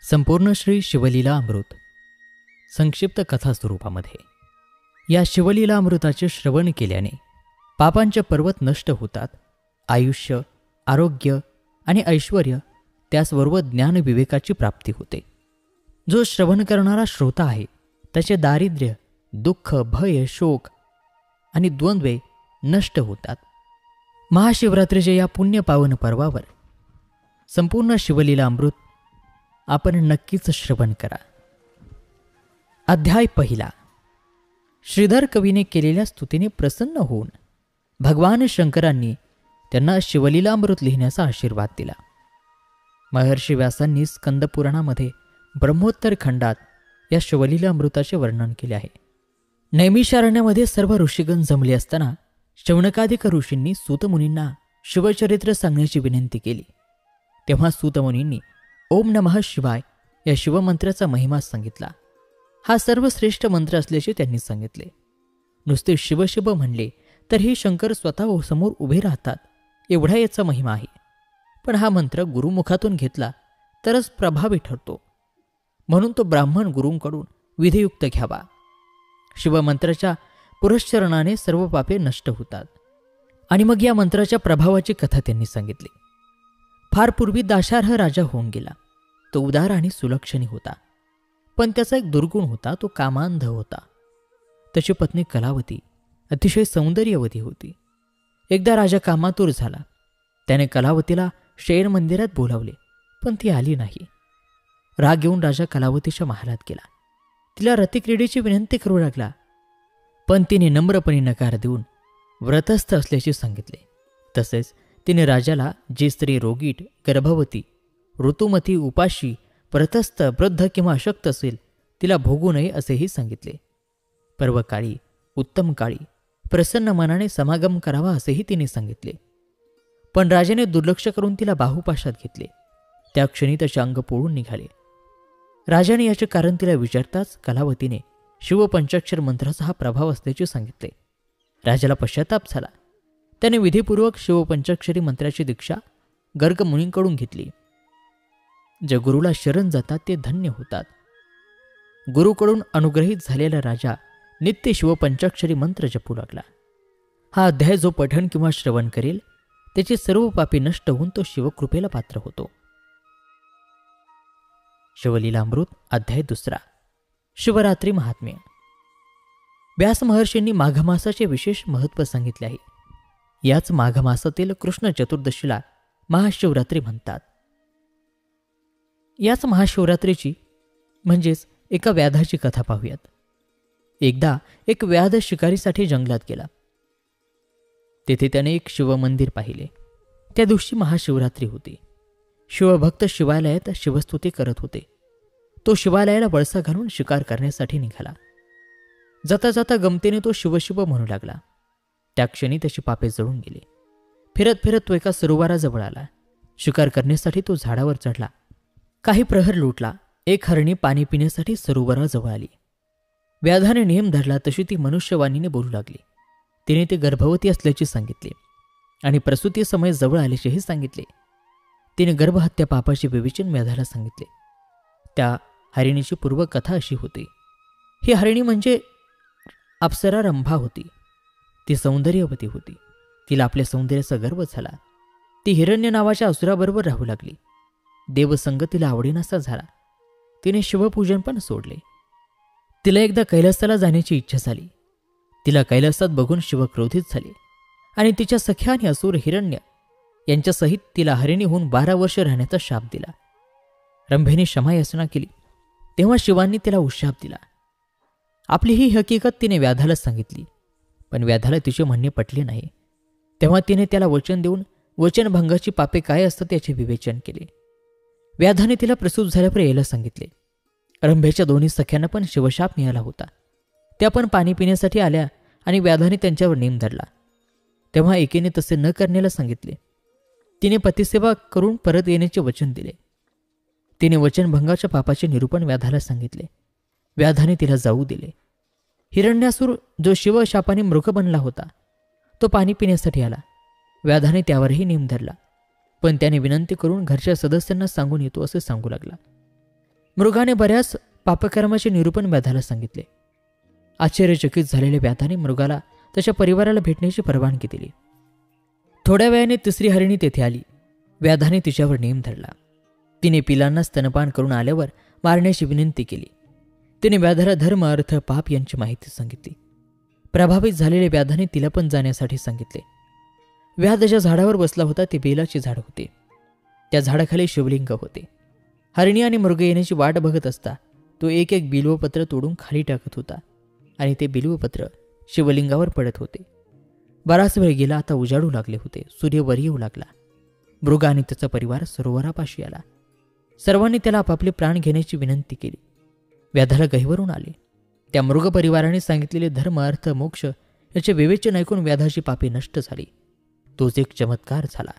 संपूर्ण श्री शिवलीला अमृत संक्षिप्त कथा स्वरूपामध्ये. या शिवलीला अमृताचे श्रवण केल्याने पापांचे पर्वत नष्ट होतात. आयुष्य, आरोग्य आणि ऐश्वर त्याचबरोबर ज्ञानविवेकाची प्राप्ती होते. जो श्रवण करणारा श्रोता आहे त्याचे दारिद्र्य, दुःख, भय, शोक आणि द्वंद्वे नष्ट होतात. महाशिवरात्रीच्या या पुण्य पावन पर्वावर संपूर्ण शिवलीला अमृत आपण नक्कीच श्रवण करा. अध्याय पहिला. श्रीधर कवीने केलेल्या स्तुतीने प्रसन्न होऊन भगवान शंकरांनी त्यांना शिवलीलामृत लिहिण्याचा आशीर्वाद दिला. महर्षी व्यासांनी स्कंदपुराणामध्ये ब्रह्मोत्तर खंडात या शिवलीलामृताचे वर्णन केले आहे. नैमिषारण्यामध्ये सर्व ऋषीगण जमले असताना शौनकादिक ऋषींनी सूतमुनींना शिवचरित्र सांगण्याची विनंती केली. तेव्हा सूतमुनींनी ओम नमः शिवाय या शिवमंत्राचा महिमा सांगितला. हा सर्वश्रेष्ठ मंत्र असल्याचे त्यांनी सांगितले. नुसते शिवशिव म्हणले तरीही शंकर स्वतः समोर उभे राहतात एवढा याचा महिमा आहे. पण हा मंत्र गुरुमुखातून घेतला तरच प्रभावी ठरतो, म्हणून तो ब्राह्मण गुरूंकडून विधियुक्त घ्यावा. शिवमंत्राच्या पुरश्चरणाने सर्व पापे नष्ट होतात. आणि मग या मंत्राच्या प्रभावाची कथा त्यांनी सांगितली. फार पूर्वी दाशार्ह राजा होऊन गेला. तो उदार आणि सुलक्षणी होता, पण त्याचा एक दुर्गुण होता, तो कामांध होता. त्याची पत्नी कलावती अतिशय सौंदर्यवती होती. एकदा राजा कामातूर झाला. त्याने कलावतीला शयन मंदिरात बोलावले, पण ती आली नाही. राग येऊन राजा कलावतीच्या महालात गेला. तिला रतिक्रीडेची विनंती करू लागला, पण तिने नम्रपणे नकार देऊन व्रतस्थ असल्याचे सांगितले. तसेच तिने राजाला जी स्त्री रोगीट, गर्भवती, ऋतुमती, उपाशी, व्रतस्थ, वृद्ध किंवा अशक्त असेल तिला भोगू नये असेही सांगितले. पर्वकाळी, उत्तम काळी प्रसन्न मनाने समागम करावा असेही तिने सांगितले. पण राजाने दुर्लक्ष करून तिला बाहुपाशात घेतले. त्या क्षणी त्याचे अंग पोळून निघाले. राजाने याचे कारण तिला विचारताच कलावतीने शिवपंचाक्षर मंत्राचा हा प्रभाव असल्याचे सांगितले. राजाला पश्चाताप झाला. त्याने विधीपूर्वक शिवपंचाक्षरी मंत्राची दीक्षा गर्ग मुनींकडून घेतली. जे गुरुला शरण जातात ते धन्य होतात. गुरुकडून अनुग्रहित झालेला राजा नित्य शिवपंचाक्षरी मंत्र जपू लागला. हा अध्याय जो पठण किंवा श्रवण करेल त्याची सर्व पापे नष्ट होऊन तो शिवकृपेला पात्र होतो. शिवलीलामृत अध्याय दुसरा. शिवरात्री महात्म्य. व्यास महर्षींनी माघमासाचे विशेष महत्त्व सांगितले आहे. याच माघमासातील कृष्ण चतुर्दशीला महाशिवरात्री म्हणतात. याच महाशिवरात्रीची म्हणजेच एका व्याधाची कथा पाहूयात. एकदा एक व्याध शिकारीसाठी जंगलात गेला. तेथे त्याने एक शिवमंदिर पाहिले. त्या दिवशी महाशिवरात्री होती. शिवभक्त शिवालयात शिवस्तुती करत होते. तो शिवालयाला वळसा घालून शिकार करण्यासाठी निघाला. जाता जाता गमतीने तो शिवशिव म्हणू लागला. त्या क्षणी त्याची पापे जळून गेली. फिरत फिरत तो एका सरोवराजवळ आला. शिकार करण्यासाठी तो झाडावर चढला. काही प्रहर लुटला. एक हरणी पाणी पिण्यासाठी सरोवराजवळ आली. व्याधाने नियम धरला तशी ती मनुष्यवाणीने बोलू लागली. तिने ती गर्भवती असल्याचे सांगितले आणि प्रसूती समय जवळ आल्याचेही सांगितले. तिने गर्भहत्या पापाचे विवेचन व्याधाला सांगितले. त्या हरिणीची पूर्वकथा अशी होती. ही हरिणी म्हणजे अप्सरा रंभा होती. ती सौंदर्यवती होती. तिला आपल्या सौंदर्याचा गर्व झाला. ती हिरण्य नावाच्या असुराबरोबर राहू लागली. देवसंग तिला आवडीनासा झाला. तिने शिवपूजन पण सोडले. तिला एकदा कैलासाला जाण्याची इच्छा झाली. तिला कैलासात बघून शिव क्रोधित झाले आणि तिच्या सख्या आणि असुर हिरण्य यांच्यासहित तिला हरिणी होऊन 12 वर्ष राहण्याचा शाप दिला. रंभेने क्षमायाचना केली तेव्हा शिवांनी तिला उशाप दिला. आपली ही हकीकत तिने व्याधाला सांगितली, पण व्याधाला तिचे म्हणणे पटले नाही. तेव्हा तिने त्याला वचन देऊन वचनभंगाची पापे काय असतात याचे विवेचन केले. व्याधाने तिला प्रसूत झाल्यावर यायला सांगितले. रंभेच्या दोन्ही सख्यांना पण शिवशाप मिळाला होता. त्या पण पाणी पिण्यासाठी आल्या आणि व्याधाने त्यांच्यावर नेम धरला. तेव्हा एकीने तसे न करण्याला सांगितले. तिने पतिसेवा करून परत येण्याचे वचन दिले. तिने वचनभंगाच्या पापाचे निरूपण व्याधाला सांगितले. व्याधाने तिला जाऊ दिले. हिरण्यासूर जो शिवशापाने मृग बनला होता तो पाणी पिण्यासाठी आला. व्याधाने त्यावरही नेम धरला, पण त्याने विनंती करून घरच्या सदस्यांना सांगून येतो असे सांगू लागला. मृगाने बऱ्याच पापकर्माचे निरूपण व्याधाला सांगितले. आश्चर्यचकित झालेल्या व्याधाने मृगाला त्याच्या परिवाराला भेटण्याची परवानगी दिली. थोड्या वेळाने तिसरी हरिणी तेथे आली. व्याधाने तिच्यावर नेम धरला. तिने पिलांना स्तनपान करून आल्यावर मारण्याची विनंती केली. तिने व्याधाला धर्म, अर्थ, पाप यांची माहिती सांगितली. प्रभावित झालेल्या व्याधाने तिला पण जाण्यासाठी सांगितले. व्याध ज्या झाडावर बसला होता ते बेलाचे झाड होते. त्या झाडाखाली शिवलिंग होते. हरिणी आणि मृग येण्याची वाट बघत असता तो एक एक बिल्वपत्र तोडून खाली टाकत होता आणि ते बिल्वपत्र शिवलिंगावर पडत होते. बराच वेळ गेला. आता उजाडू लागले होते. सूर्य वर येऊ लागला. मृग आणि त्याचा परिवार सरोवरापाशी आला. सर्वांनी त्याला आपापले प्राण घेण्याची विनंती केली. व्याधाला गहिवरून आले. त्या मृग परिवाराने सांगितलेले धर्म, अर्थ, मोक्ष याचे विवेचन ऐकून व्याधाची पापे नष्ट झाली. तोच एक चमत्कार झाला.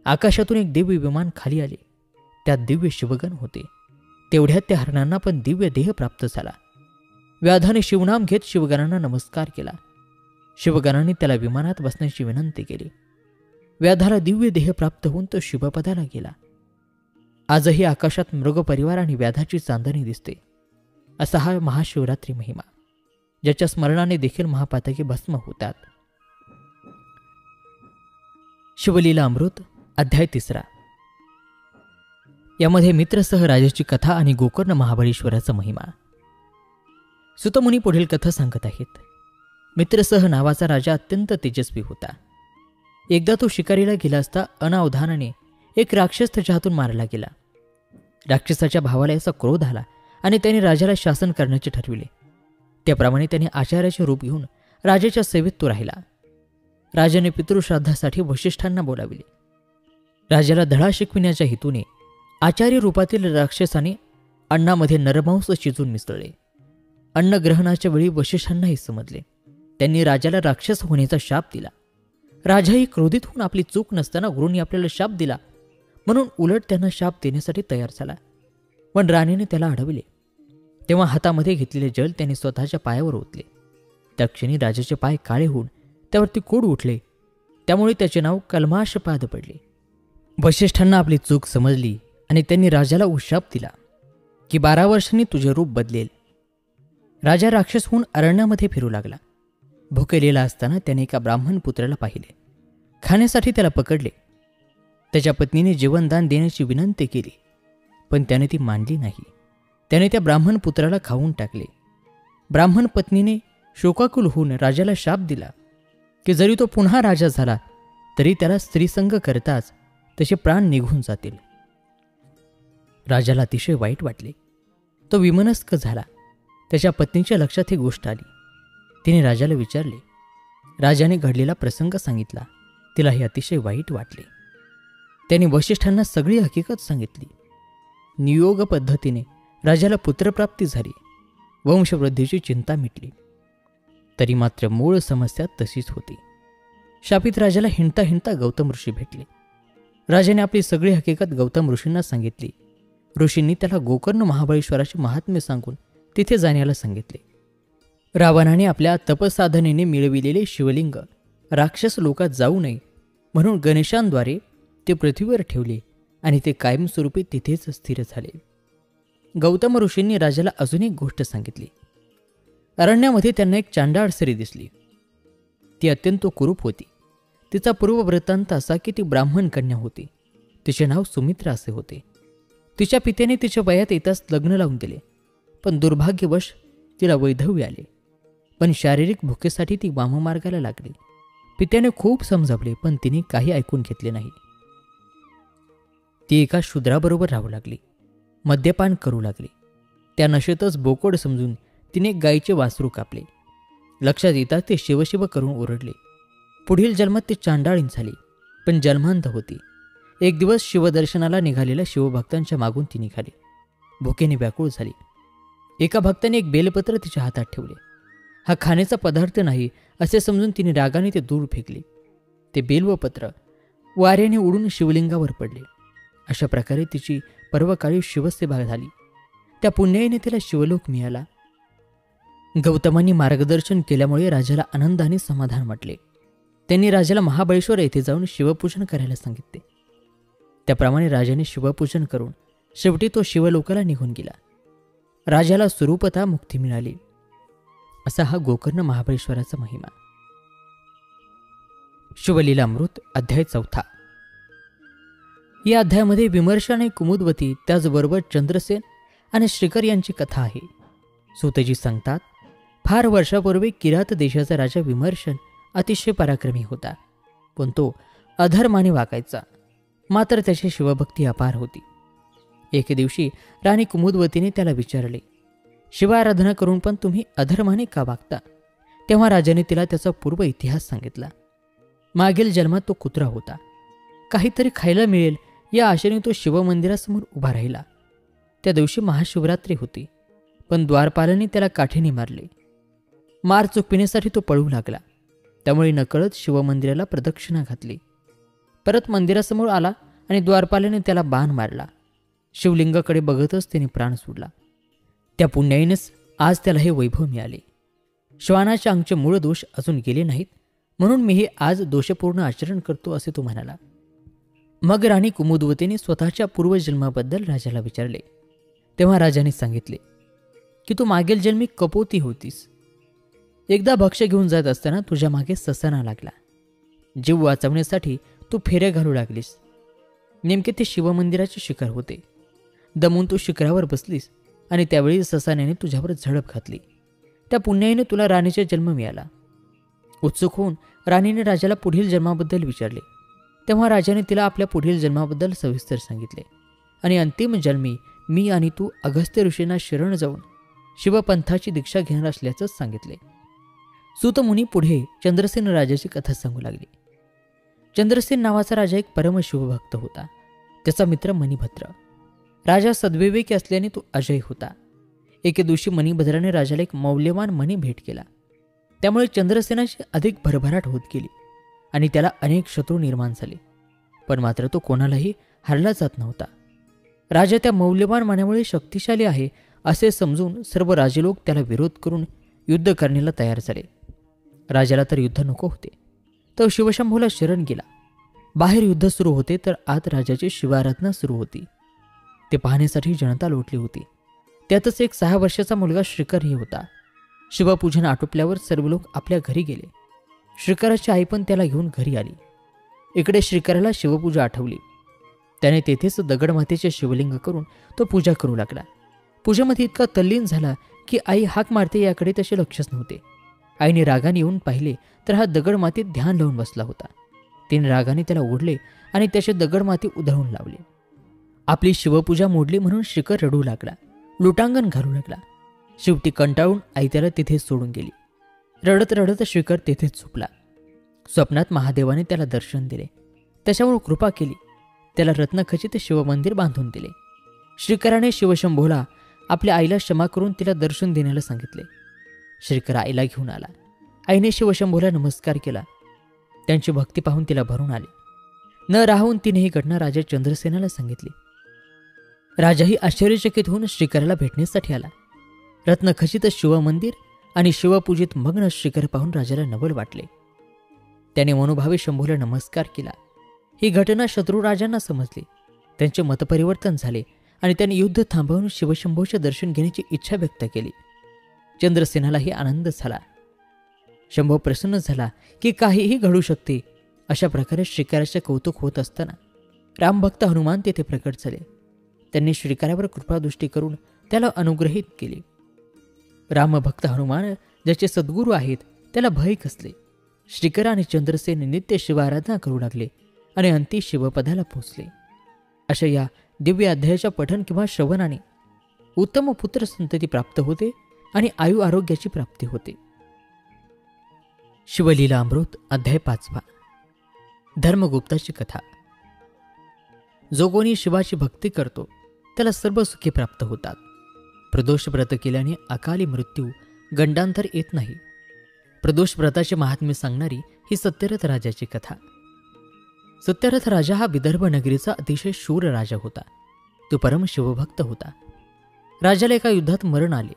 आकाशातून एक दिव्य विमान खाली आले. त्यात दिव्य शिवगण होते. तेवढ्यात त्या हरणांना पण दिव्य देह प्राप्त झाला. व्याधाने शिवनाम घेत शिवगणांना नमस्कार केला. शिवगणांनी त्याला विमानात बसण्याची विनंती केली. व्याधाला दिव्य देह प्राप्त होऊन तो शिवपदाला गेला. आजही आकाशात मृग परिवार आणि व्याधाची चांदणी दिसते. असा हा महाशिवरात्री महिमा, ज्याच्या स्मरणाने देखील महापातके भस्म होतात. शिवलीला अमृत अध्याय 3. यामध्ये मित्रसह राजाची कथा आणि गोकर्ण महाबळेश्वराचा महिमा. सुतमुनी पुढील कथा सांगत आहेत. मित्रसह नावाचा राजा अत्यंत तेजस्वी होता. एकदा तो शिकारीला गेला असता अनावधानाने एक राक्षस त्याच्या हातून मारला गेला. राक्षसाच्या भावाला याचा क्रोध आला आणि त्याने राजाला शासन करण्याचे ठरविले. त्याप्रमाणे त्याने आचार्याचे रूप घेऊन राजाच्या सेवेत तो राहिला. राजाने पितृश्राद्धासाठी वशिष्ठांना बोलाविले. राजाला धडा शिकविण्याच्या हेतूने आचार्य रूपातील राक्षसाने अन्नामध्ये नरमांस शिजून मिसळले. अन्नग्रहणाच्या वेळी वशिष्ठांनाही समजले. त्यांनी राजाला राक्षस होण्याचा शाप दिला. राजाही क्रोधित होऊन आपली चूक नसताना गुरूंनी आपल्याला शाप दिला म्हणून उलट त्यांना शाप देण्यासाठी तयार झाला. पण राणीने त्याला अडविले. तेव्हा हातामध्ये घेतलेले जल त्याने स्वतःच्या पायावर ओतले. त्या क्षणी राजाचे पाय काळे होऊन त्यावरती कोड उठले. त्यामुळे त्याचे नाव कल्माशपाद पडले. वशिष्ठांना आपली चूक समजली आणि त्यांनी राजाला उशाप दिला की 12 वर्षांनी तुझे रूप बदलेल. राजा राक्षस होऊन अरण्यामध्ये फिरू लागला. भुकेलेला असताना त्याने एका ब्राह्मण पुत्राला पाहिले. खाण्यासाठी त्याला पकडले. त्याच्या पत्नीने जीवनदान देण्याची विनंती केली, पण त्याने ती मानली नाही. त्याने त्या ब्राह्मण पुत्राला खाऊन टाकले. ब्राह्मण पत्नीने शोकाकुल होऊन राजाला शाप दिला की जरी तो पुन्हा राजा झाला तरी त्याला स्त्रीसंग करताच त्याचे प्राण निघून जातील. राजाला अतिशय वाईट वाटले. तो विमनस्क झाला. त्याच्या पत्नीच्या लक्षात ही गोष्ट आली. तिने राजाला विचारले. राजाने घडलेला प्रसंग सांगितला. तिलाही अतिशय वाईट वाटले. त्याने वशिष्ठांना सगळी हकीकत सांगितली. नियोग पद्धतीने राजाला पुत्रप्राप्ती झाली. वंशवृद्धीची चिंता मिटली. तरी मात्र मूळ समस्या तशीच होती. शापित राजाला हिंडता हिंडता गौतम ऋषी भेटले. राजाने आपली सगळी हकीकत गौतम ऋषींना सांगितली. ऋषींनी त्याला गोकर्ण महाबळेश्वराचे महात्म्य सांगून तिथे जाण्याला सांगितले. रावणाने आपल्या तपसाधनेने मिळविलेले शिवलिंग राक्षस लोकात जाऊ नये म्हणून गणेशांद्वारे ते पृथ्वीवर ठेवले आणि ते कायमस्वरूपी तिथेच स्थिर झाले. गौतम ऋषींनी राजाला अजून एक गोष्ट सांगितली. अरण्यामध्ये त्यांना एक चांडाळ स्त्री दिसली. ती अत्यंत कुरूप होती. तिचा पूर्ववृत्तांत असा की ती ब्राह्मण कन्या होती. तिचे नाव सुमित्रा असे होते. तिच्या पित्याने तिच्या वयात येताच लग्न लावून दिले, पण दुर्भाग्यवश तिला वैधव्य आले. पण शारीरिक भुकेसाठी ती वाममार्गाला लागली. पित्याने खूप समजावले, पण तिने काही ऐकून घेतले नाही. ती एका शूद्राबरोबर राहू लागली. मद्यपान करू लागली. त्या नशेतच बोकड समजून तिने गायीचे वासरू कापले. लक्षात येताच ते शिवशिव करून ओरडले. पुढील जन्मात ती चांडाळीण झाली, पण जन्मांध होती. एक दिवस शिवदर्शनाला निघालेल्या शिवभक्तांच्या मागून ती निघाली. भुकेने व्याकुळ झाली. एका भक्ताने एक बेलपत्र तिच्या हातात ठेवले. हा खाण्याचा पदार्थ नाही असे समजून तिने रागाने ते दूर फेकले. ते बेलवपत्र वाऱ्याने उडून शिवलिंगावर पडले. अशा प्रकारे तिची पर्वकाळी शिवसेवा झाली. त्या पुण्याईने तिला शिवलोक मिळाला. गौतमांनी मार्गदर्शन केल्यामुळे राजाला आनंदाने समाधान वाटले. त्यांनी राजाला महाबळेश्वर येथे जाऊन शिवपूजन करायला सांगितले. त्याप्रमाणे राजाने शिवपूजन करून शेवटी तो शिवलोकाला निघून गेला. राजाला स्वरूपता मुक्ती मिळाली. असा हा गोकर्ण महाबळेश्वराचा महिमा. शिवलीलामृत अध्याय 4. या अध्यायामध्ये विमर्श आणि कुमुदवती त्याचबरोबर चंद्रसेन आणि श्रीकर यांची कथा आहे. सूतजी सांगतात, फार वर्षापूर्वी किरात देशाचा राजा विमर्शन अतिशय पराक्रमी होता, पण तो अधर्माने वागायचा. मात्र त्याची शिवभक्ती अपार होती. एके दिवशी राणी कुमुदवतीने त्याला विचारले, शिवाराधना करून पण तुम्ही अधर्माने का वागता? तेव्हा राजाने तिला त्याचा पूर्व इतिहास सांगितला. मागील जन्मात तो कुत्रा होता. काहीतरी खायला मिळेल या आशेने तो शिवमंदिरासमोर उभा राहिला. त्या दिवशी महाशिवरात्री होती, पण द्वारपालाने त्याला काठीने मारले. मार चुकविण्यासाठी तो पळू लागला. त्यामुळे नकळत शिवमंदिराला प्रदक्षिणा घातली. परत मंदिरासमोर आला आणि द्वारपालाने त्याला बाण मारला. शिवलिंगाकडे बघतच त्याने प्राण सोडला. त्या पुण्याईनेच आज त्याला हे वैभव मिळाले. श्वानाच्या अंगचे मूळ दोष अजून गेले नाहीत, म्हणून मी हे आज दोषपूर्ण आचरण करतो, असे तो म्हणाला. मग राणी कुमुदवतीने स्वतःच्या पूर्वजन्माबद्दल राजाला विचारले. तेव्हा राजाने सांगितले की तू मागील जन्मी कपोती होतीस. एकदा भक्ष्य घेऊन जात असताना तुझ्या मागे ससाना लागला. जीव वाचवण्यासाठी तू फेऱ्या घालू लागलीस. नेमके ते शिवमंदिराचे शिखर होते. दमून तू शिखरावर बसलीस आणि त्यावेळी ससाण्याने तुझ्यावर झडप घातली. त्या पुण्याईने तुला राणीचा जन्म मिळाला. उत्सुक होऊन राणीने राजाला पुढील जन्माबद्दल विचारले. तेव्हा राजाने तिला आपल्या पुढील जन्माबद्दल सविस्तर सांगितले आणि अंतिम जन्मी मी आणि तू अगस्त्य ऋषींना शरण जाऊन शिवपंथाची दीक्षा घेणार असल्याचं सांगितले. सूतमुनी पुढे चंद्रसेन राजाची कथा सांगू लागली. चंद्रसेन नावाचा राजा एक परमशिवभक्त होता. त्याचा मित्र मणिभद्र. राजा सद्विवेकी असल्याने तो अजय होता. एके दिवशी मणिभद्राने राजाला एक मौल्यवान मणी भेट केला. त्यामुळे चंद्रसेनाची अधिक भरभराट होत गेली आणि त्याला अनेक शत्रू निर्माण झाले. पण मात्र तो कोणालाही हरला जात नव्हता. राजा त्या मौल्यवान मण्यामुळे शक्तिशाली आहे असे समजून सर्व राजेलोक त्याला विरोध करून युद्ध करण्याला तयार झाले. राजाला तर युद्ध नको होते. तो शिवशंभूला शरण गेला. बाहेर युद्ध सुरू होते तर आत राजाची शिवाराधना सुरू होती. ते पाहण्यासाठी जनता लोटली होती. त्यातच एक 6 वर्षाचा मुलगा श्रीकरही होता. शिवपूजन आटोपल्यावर सर्व लोक आपल्या घरी गेले. श्रीकराची आई पण त्याला घेऊन घरी आली. इकडे श्रीकराला शिवपूजा आठवली. त्याने तेथेच दगडमातीचे शिवलिंग करून तो पूजा करू लागला. पूजेमध्ये इतका तल्लीन झाला की आई हाक मारते याकडे त्याचे लक्षच नव्हते. आईने रागाने येऊन पाहिले तर हा दगडमातीत ध्यान लावून बसला होता. तिने रागाने त्याला ओढले आणि त्याचे दगडमाती उधळून लावले. आपली शिवपूजा मोडली म्हणून श्रीकर रडू लागला. लुटांगण घालू लागला. शेवटी कंटाळून आई त्याला तिथेच सोडून गेली. रडत रडत श्रीकर तेथेच झोपला. स्वप्नात महादेवाने त्याला दर्शन दिले. त्याच्यावर कृपा केली. त्याला रत्नखचित शिवमंदिर बांधून दिले. श्रीकराने शिवशंभूला आपल्या आईला क्षमा करून तिला दर्शन देण्याला सांगितले. श्रीकर आईला घेऊन आला. आईने शिवशंभूला नमस्कार केला. त्यांची भक्ती पाहून तिला भरून आले. न राहून तिने ही घटना राजा चंद्रसेनाला सांगितली. राजाही आश्चर्यचकित होऊन श्रीकराला भेटण्यासाठी आला. रत्नखचित शिवमंदिर आणि शिवपूजित मग्न श्रीकर पाहून राजाला नवल वाटले. त्याने मनोभावे शंभूला नमस्कार केला. ही घटना शत्रुराजांना समजली. त्यांचे मतपरिवर्तन झाले आणि त्यांनी युद्ध थांबवून शिवशंभूचे दर्शन घेण्याची इच्छा व्यक्त केली. चंद्रसेनालाही आनंद झाला. शंभू प्रसन्न झाला की काहीही घडू शकते. अशा प्रकारे श्रीकराचे कौतुक होत असताना रामभक्त हनुमान तेथे प्रकट झाले. त्यांनी श्रीकरावर कृपादृष्टी करून त्याला अनुग्रहित केले. रामभक्त हनुमान ज्याचे सद्गुरू आहेत त्याला भय कसले. श्रीकर आणि चंद्रसेन नित्य शिवाराधना करू लागले आणि अंती शिवपदाला पोचले. अशा या दिव्य अध्यायाच्या पठण किंवा श्रवणाने उत्तम पुत्र संतती प्राप्त होते आणि आयु आरोग्याची प्राप्ती होते. शिवलीला अमृत अध्याय 5. धर्मगुप्ताची कथा. जो कोणी शिवाची भक्ती करतो त्याला सर्व सुखे प्राप्त होतात. प्रदोष व्रत केल्याने अकाली मृत्यू गंडांतर येत नाही. प्रदोष व्रताचे महात्म्य सांगणारी ही सत्यरथ राजाची कथा. सत्यरथ राजा हा विदर्भ नगरीचा अतिशय शूर राजा होता. तो परम शिवभक्त होता. राजाला एका युद्धात मरण आले.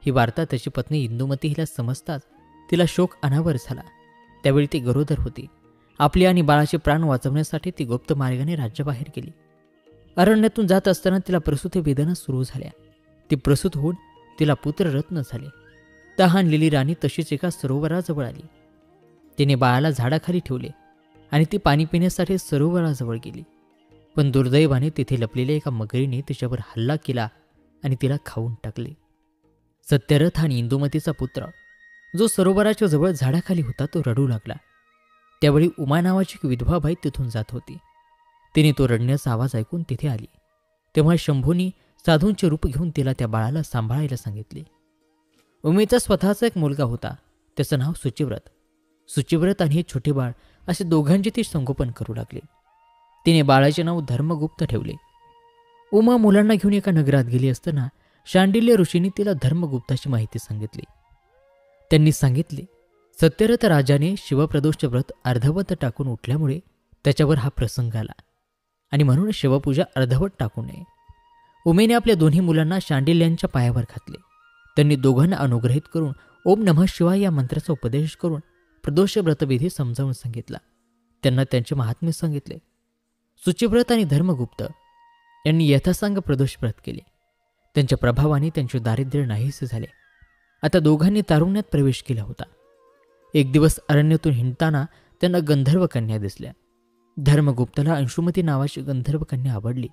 ही वार्ता त्याची पत्नी इंदुमती हिला समजताच तिला शोक अनावर झाला. त्यावेळी ती गरोदर होती. आपले आणि बाळाचे प्राण वाचवण्यासाठी ती गुप्त मार्गाने राज्याबाहेर गेली. अरण्यातून जात असताना तिला प्रसूती वेदना सुरू झाल्या. ती प्रसूत होऊन तिला पुत्ररत्न झाले. तहानलेली राणी तशीच एका सरोवराजवळ आली. तिने बाळाला झाडाखाली ठेवले आणि ती पाणी पिण्यासाठी सरोवराजवळ गेली. पण दुर्दैवाने तिथे लपलेल्या एका मगरीने तिच्यावर हल्ला केला आणि तिला खाऊन टाकले. सत्यरथ आणि इंदुमतीचा पुत्र, जो सरोवराच्या जवळ झाडाखाली होता, तो रडू लागला. त्यावेळी उमा नावाची एक विधवा बाई तिथून जात होती. तिने तो रडण्याचा आवाज ऐकून तिथे आली. तेव्हा शंभूनी साधूंचे रूप घेऊन तिला त्या बाळाला सांभाळायला सांगितले. उमेचा स्वतःचा एक मुलगा होता. त्याचं नाव सुचिव्रत. सुचिव्रत आणि हे छोटे बाळ असे दोघांचे ती संगोपन करू लागले. तिने बाळाचे नाव धर्मगुप्त ठेवले. उमा मुलांना घेऊन एका नगरात गेली असताना शांडिल्य ऋषींनी तिला धर्मगुप्ताची माहिती सांगितली. त्यांनी सांगितले, सत्यरथ राजाने शिवप्रदोष व्रत अर्धवट टाकून उठल्यामुळे त्याच्यावर हा प्रसंग आला आणि म्हणून शिवपूजा अर्धवट टाकू नये. उमेने आपल्या दोन्ही मुलांना शांडिल्यांच्या पायावर घातले. त्यांनी दोघांना अनुग्रहित करून ओम नमः शिवाय या मंत्राचा उपदेश करून प्रदोष व्रतविधी समजावून सांगितला. त्यांना त्यांचे महात्म्य सांगितले. सुचिव्रत आणि धर्मगुप्त यांनी यथासांग प्रदोष व्रत केले. त्यांच्या प्रभावाने त्यांचे दारिद्र्य नाहीसे झाले. आता दोघांनी तारुण्यात प्रवेश केला होता. एक दिवस अरण्यातून हिंडताना त्यांना गंधर्व कन्या दिसल्या. धर्मगुप्ताला अंशुमती नावाची गंधर्व कन्या आवडली.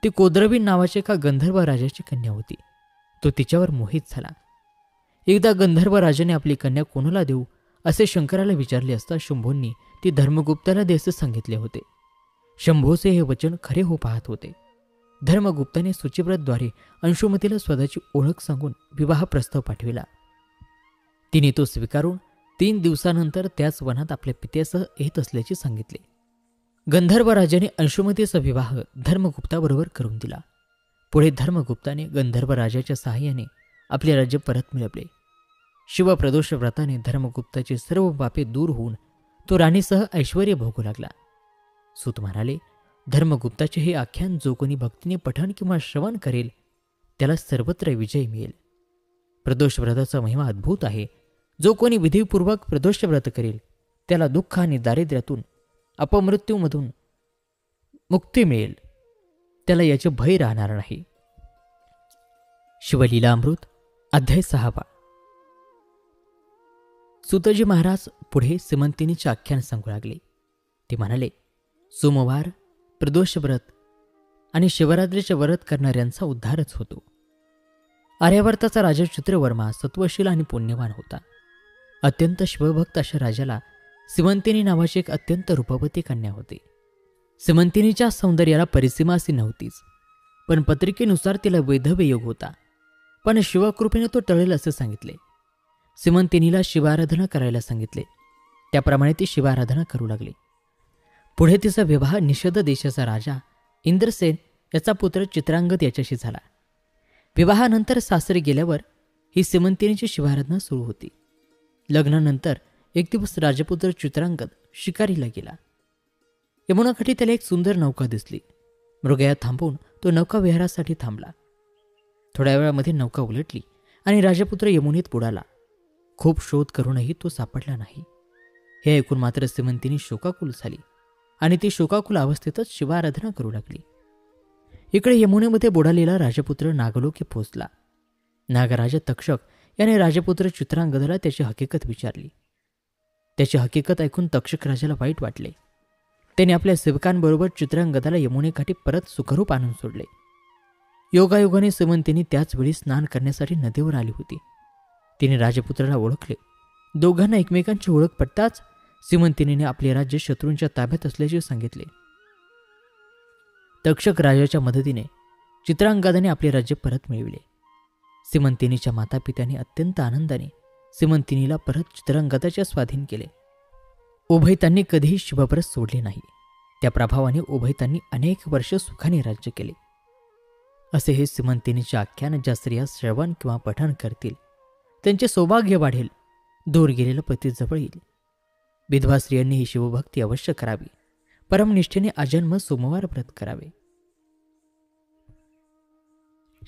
ती कोद्रवीन नावाच्या एका गंधर्व राजाची कन्या होती. तो तिच्यावर मोहित झाला. एकदा गंधर्व राजाने आपली कन्या कोणाला देऊ असे शंकराला विचारले असता शंभूंनी ती धर्मगुप्ताला द्यायचे सांगितले होते. शंभूचे हे वचन खरे हो पाहत होते. धर्मगुप्ताने सुचिव्रतद्वारे अंशुमतीला स्वतःची ओळख सांगून विवाह प्रस्ताव पाठविला. तिने तो स्वीकारून 3 दिवसानंतर त्याच वनात आपल्या पित्यासह येत असल्याचे सांगितले. गंधर्व राजाने अंशुमतीचा विवाह धर्मगुप्ताबरोबर करून दिला. पुढे धर्मगुप्ताने गंधर्व राजाच्या सहाय्याने आपले राज्य परत मिळवले. शिवप्रदोष व्रताने धर्मगुप्ताची सर्व पापे दूर होऊन तो राणीसह ऐश्वर्य भोगू लागला. सूत म्हणाले, धर्मगुप्ताचे हे आख्यान जो कोणी भक्तीने पठण किंवा श्रवण करेल त्याला सर्वत्र विजय मिळेल. प्रदोष व्रताचा महिमा अद्भुत आहे. जो कोणी विधीपूर्वक प्रदोष व्रत करेल त्याला दुःख आणि दारिद्र्यातून अपमृत्यूमधून मुक्ती मिळेल. त्याला याचे भय राहणार नाही. शिवलीलामृत अध्याय 6. सुतजी महाराज पुढे सीमंतिनीचे आख्यान सांगू लागले. ते म्हणाले, सोमवार, प्रदोष व्रत आणि शिवरात्रीचे व्रत करणाऱ्यांचा उद्धारच होतो. आर्यावर्ताचा राजा चित्रवर्मा सत्वशील आणि पुण्यवान होता. अत्यंत शिवभक्त अशा राजाला सीमंतिनी नावाची एक अत्यंत रूपवती कन्या होती. सीमंतिनीच्या सौंदर्याला परिसीमासी नव्हतीच, पण पत्रिकेनुसार तिला वैधव्य योग होता. पण शिवकृपेने तो टळेल असे सांगितले. सीमंतिनीला शिवाराधना करायला सांगितले. त्याप्रमाणे ती शिवाराधना करू लागली. पुढे तिचा विवाह निषद देशाचा राजा इंद्रसेन याचा पुत्र चित्रांगद याच्याशी झाला. विवाहानंतर सासरी गेल्यावर ही सीमंतिनीची शिवाराधना सुरू होती. लग्नानंतर एक दिवस राजपुत्र चित्रांगद शिकारीला गेला. यमुनाकाठी त्याला एक सुंदर नौका दिसली. मृगया थांबून तो नौका विहारासाठी थांबला. थोड्या वेळामध्ये नौका उलटली आणि राजपुत्र यमुनेत बुडाला. खूप शोध करूनही तो सापडला नाही. हे ऐकून मात्र सीमंतिनी शोकाकुल झाली आणि ती शोकाकुल अवस्थेतच शिवाराधना करू लागली. इकडे यमुनेमध्ये बुडालेला राजपुत्र नागलोकी पोचला. नागराजा तक्षक याने राजपुत्र चित्रांगदाला त्याची हकीकत विचारली. त्याची हकीकत ऐकून तक्षक राजाला वाईट वाटले. त्याने आपल्या सेवकांबरोबर चित्रांगदाला यमुनेकाठी परत सुखरूप आणून सोडले. योगायोगाने सीमंतिनी त्याच वेळी स्नान करण्यासाठी नदीवर आली होती. तिने राजपुत्राला ओळखले. दोघांना एकमेकांची ओळख पटताच सीमंतिनीने आपले राज्य शत्रूंच्या ताब्यात असल्याचे सांगितले. तक्षक राजाच्या मदतीने चित्रांगदाने आपले राज्य परत मिळविले. सीमंतिनीच्या मातापित्याने अत्यंत आनंदाने सीमंतिनीला परत चित्रांगदाच्या स्वाधीन केले. उभयतांनी कधीही शिवव्रत सोडले नाही. त्या प्रभावाने उभयतांनी अनेक वर्ष सुखाने राज्य केले. असे हे सीमंतिनीचे आख्यान ज्या स्त्रिया श्रवण किंवा पठण करतील त्यांचे सौभाग्य वाढेल. दूर गेलेलं पती जवळ येईल. विधवा स्त्रियांनी ही शिवभक्ती अवश्य करावी. परमनिष्ठेने अजन्म सोमवार व्रत करावे.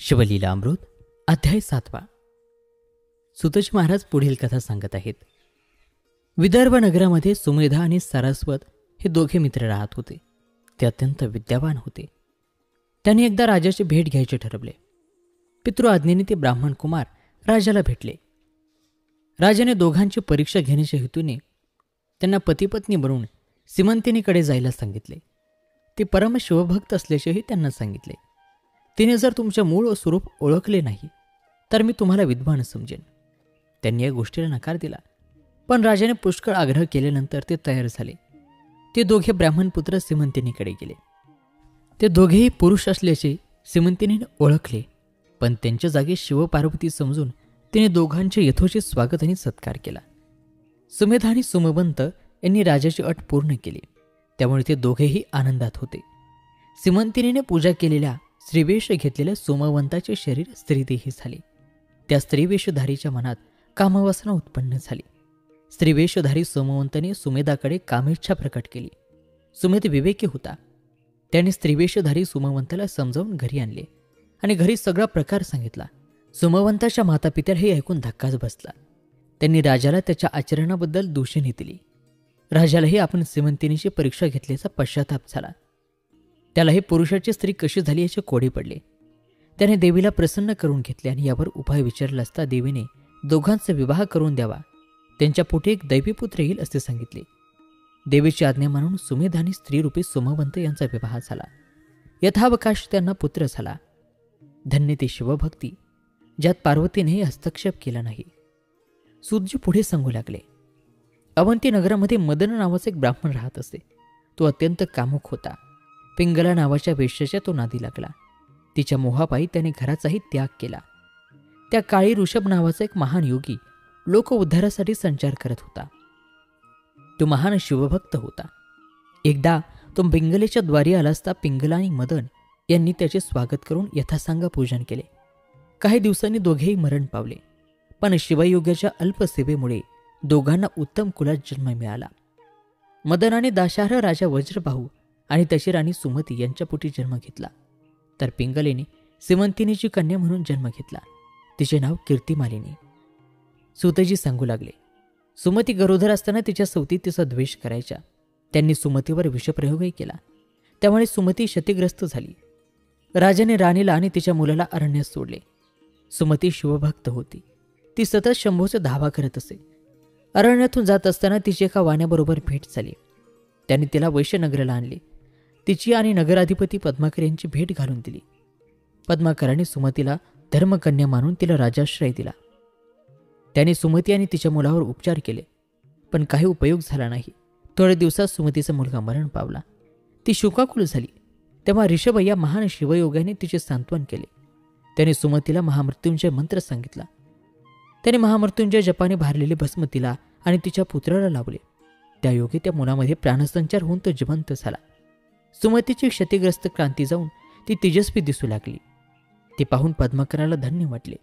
शिवलीला अमृत अध्याय 7. सुतजी महाराज पुढील कथा सांगत आहेत. विदर्भ नगरामध्ये सुमेधा आणि सारस्वत हे दोघे मित्र राहत होते. ते अत्यंत विद्यावान होते. त्यांनी एकदा राजाची भेट घ्यायचे ठरवले. पितृआज्ञेने ते ब्राह्मण कुमार राजाला भेटले. राजाने दोघांची परीक्षा घेण्याच्या हेतूने त्यांना पतीपत्नी बनवून सीमंतिनीकडे जायला सांगितले. ते परम शिवभक्त असल्याचेही त्यांना सांगितले. तिने जर तुमचे मूळ स्वरूप ओळखले नाही तर मी तुम्हाला विद्वान समजेन. त्यांनी या गोष्टीला नकार दिला, पण राजाने पुष्कळ आग्रह केल्यानंतर ते तयार झाले. ते दोघे ब्राह्मणपुत्र सीमंतिनीकडे गेले. ते दोघेही पुरुष असल्याचे सीमंतिनीने ओळखले, पण त्यांच्या जागी शिवपार्वती समजून तिने दोघांचे यथोचित स्वागत आणि सत्कार केला. सुमेधा आणि सुमवंत यांनी राजाची अट पूर्ण केली, त्यामुळे ते दोघेही आनंदात होते. सीमंतिनीने पूजा केलेल्या स्त्रीवेश घेतलेल्या सोमवंताचे शरीर स्त्रीदेही झाले. त्या स्त्रीवेशधारीच्या मनात कामवासना उत्पन्न झाली. स्त्रीवेशधारी सोमवंताने सुमेधाकडे कामेच्छा प्रकट केली. सुमेध विवेकी होता. त्याने स्त्रीवेशधारी सोमवंताला समजावून घरी आणले आणि घरी सगळा प्रकार सांगितला. सोमवंताच्या मातापित्याला हे ऐकून धक्काच बसला. त्यांनी राजाला त्याच्या आचरणाबद्दल दूषणे दिली. राजालाही आपण सीमंतिनीची परीक्षा घेतल्याचा पश्चाताप झाला. त्यालाही पुरुषाची स्त्री कशी झाली याचे कोडे पडले. त्याने देवीला प्रसन्न करून घेतले आणि यावर उपाय विचारला असता देवीने दोघांचा विवाह करून द्यावा, त्यांच्या पोटी एक दैवीपुत्र येईल असे सांगितले. देवीची आज्ञा मानून सुमेध आणि स्त्रीरूपी सोमवंत यांचा विवाह झाला. यथावकाश त्यांना पुत्र झाला. धन्य ती शिवभक्ती, ज्यात पार्वतीनेही हस्तक्षेप केला नाही. सूतजी पुढे सांगू लागले. अवंती नगरामध्ये मदन नावाचा एक ब्राह्मण राहत असे. तो अत्यंत कामुक होता. पिंगला नावाच्या वेश्याच्या तो नादी लागला. तिच्या मोहापायी त्याने घराचाही त्याग केला. त्या काळी ऋषभ नावाचा एक महान योगी लोक उद्धारासाठी संचार करत होता. तो महान शिवभक्त होता. एकदा तो पिंगलेच्या द्वारी आला असता पिंगला आणि मदन यांनी त्याचे स्वागत करून यथासांग पूजन केले. काही दिवसांनी दोघेही मरण पावले, पण शिवयोग्याच्या अल्पसेवेमुळे दोघांना उत्तम कुलात जन्म मिळाला. मदनाने दाशार्ह राजा वज्रबाहू आणि त्याची राणी सुमती यांच्या पोटी जन्म घेतला, तर पिंगलेने सीमंतिनीची कन्या म्हणून जन्म घेतला. तिचे नाव कीर्तिमालिनी. सूतजी सांगू लागले. सुमती गरोदर असताना तिच्या सवती तिचा द्वेष करायच्या. त्यांनी सुमतीवर विषप्रयोगही केला, त्यामुळे सुमती क्षतिग्रस्त झाली. राजाने राणीला आणि तिच्या मुलाला अरण्यात सोडले. सुमती शिवभक्त होती. ती सतत शंभूचा धावा करत असे. अरण्यातून जात असताना तिची एका वाण्याबरोबर भेट झाली. त्याने तिला वैश्यनगराला आणले. तिची आणि नगराधिपती पद्माकर यांची भेट घालून दिली. पद्माकरांनी सुमतीला धर्मकन्या मानून तिला राजाश्रय दिला. त्याने सुमती आणि तिच्या मुलावर उपचार केले, पण काही उपयोग झाला नाही. थोड्या दिवसात सुमतीचा मुलगा मरण पावला. ती शोकाकुल झाली. तेव्हा ऋषभ या महान शिवयोगाने तिचे सांत्वन केले. त्याने सुमतीला महामृत्युंजय मंत्र सांगितला. त्याने महामृत्युंजय जपाने भारलेले भस्म तिला आणि तिच्या पुत्राला लावले. त्या योगे त्या मुलामध्ये प्राणसंचार होऊन तो जिवंत झाला. सुमतीची क्षतिग्रस्त क्रांती जाऊन ती तेजस्वी दिसू लागली. ती पाहून पद्माकराला धन्य वाटले.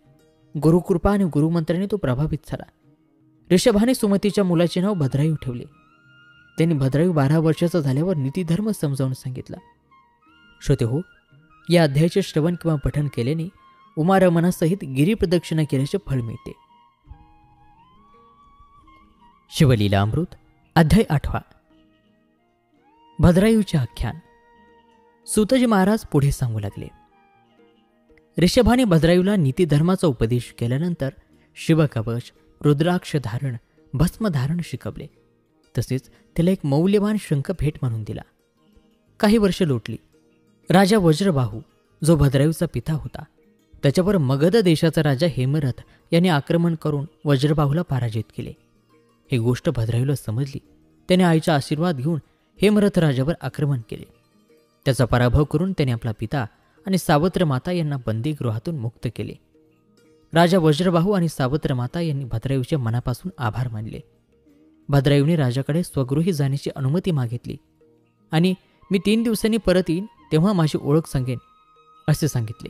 गुरुकृपा आणि गुरुमंत्राने तो प्रभावित झाला. ऋषभाने सुमतीच्या मुलाचे नाव भद्रायू ठेवले. त्यांनी भद्रायू 12 वर्षाचा झाल्यावर नीतिधर्म समजावून सांगितला. श्रोते हो, या अध्यायाचे श्रवण किंवा पठण केल्याने उमारमनासहित गिरीप्रदक्षिणा केल्याचे फळ मिळते. शिवलीला अमृत अध्याय 8. भद्रायूचे आख्यान. सूतजी महाराज पुढे सांगू लागले. ऋषभाने भद्रायूला नीतिधर्माचा उपदेश केल्यानंतर शिवकवच, रुद्राक्ष धारण, भस्म धारण शिकवले. तसेच त्याला एक मौल्यवान शंख भेट म्हणून दिला. काही वर्ष लोटली. राजा वज्रबाहू, जो भद्रायूचा पिता होता, त्याच्यावर मगध देशाचा राजा हेमरथ याने आक्रमण करून वज्रबाहूला पराजित केले. ही गोष्ट भद्रायूला समजली. त्याने आईचा आशीर्वाद घेऊन हेमरथ राजावर आक्रमण केले. त्याचा पराभव करून त्याने आपला पिता आणि सावत्र माता यांना बंदीगृहातून मुक्त केले. राजा वज्रबाहू आणि सावत्र माता यांनी भद्रायूचे मनापासून आभार मानले. भद्रायूने राजाकडे स्वगृही जाण्याची अनुमती मागितली आणि मी 3 दिवसांनी परत येईन तेव्हा माझी ओळख सांगेन असे सांगितले.